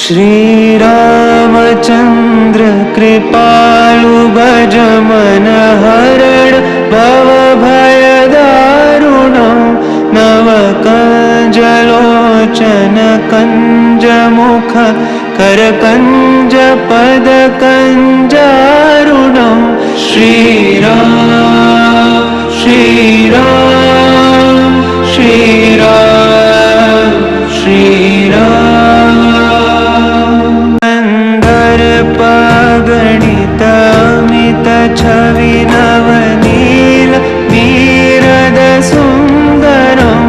श्रीरामचन्द्र कृपालु भज मन हरण भव भय दारुणं नवकञ्जलोचन कञ्जमुख करकञ्ज पद कञ्जारुणं श्रीराम श्रीराम श्रीराम श्रीराम गणित अमित छवि नवनील नीरद सुंदरं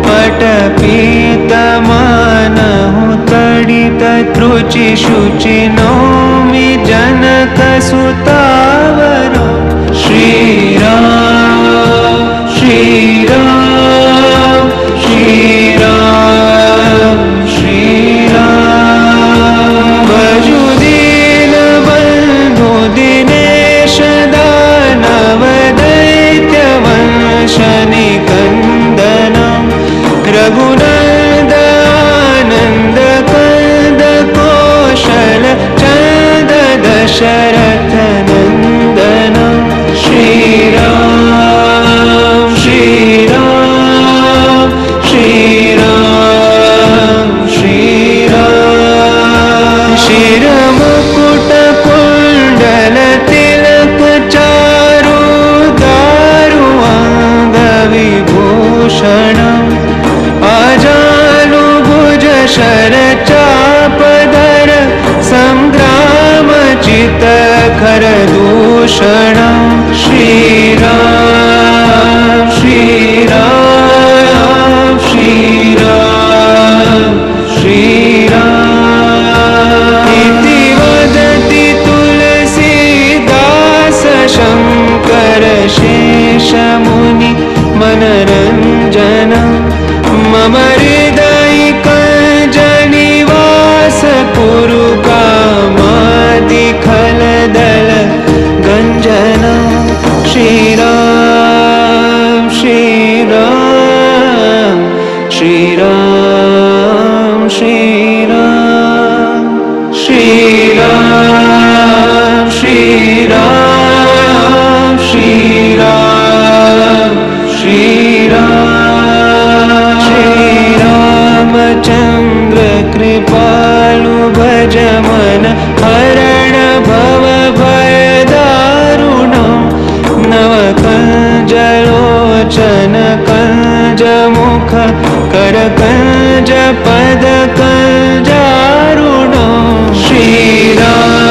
पटपीतमानहु तडित रुचि शुचि नौमि जनक सुतावरं श्रीराम श्रीराम श्रीराम श्रीराम भजुदीन बन्धु दिनेश दानव दैत्य वंश निकन्दनं रघुनन्दन कंद कौशल चंद दशरथ नंदनं श्रीराम श्रीराम श्रीराम श्रीराम शिरमुकुट कुंडल तिलक चारु दारु अंग विभूषणम् आजानुभुज शर चापधर संग्राम चित खर दूषणं श्रीराम श्रीराम श्रीराम श्रीराम इति वदति तुलसीदास शंकर शेष मुनि मनरंजनम् मम हृदयिकञ्जनिवास कुरु कामादिखलदल गञ्जनं श्रीराम श्रीराम श्रीराम श्रीराम श्रीराम श्रीराम श्रीराम श्रीराम श्रीरामचन्द्र कृपालु भज मन हरण भव भय दारुणं नवकञ्जलोचन कञ्जमुख करकञ्ज पद कञ्जारुणं श्रीराम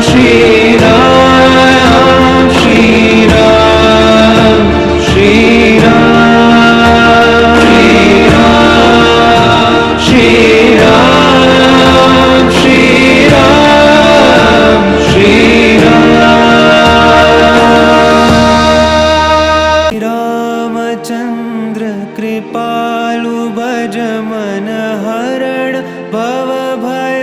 श्रीराम श्रीराम श्रीराम श्रीराम श्रीराम श्रीराम श्रीराम रामचन्द्र कृपालु भज मन हरण भव भय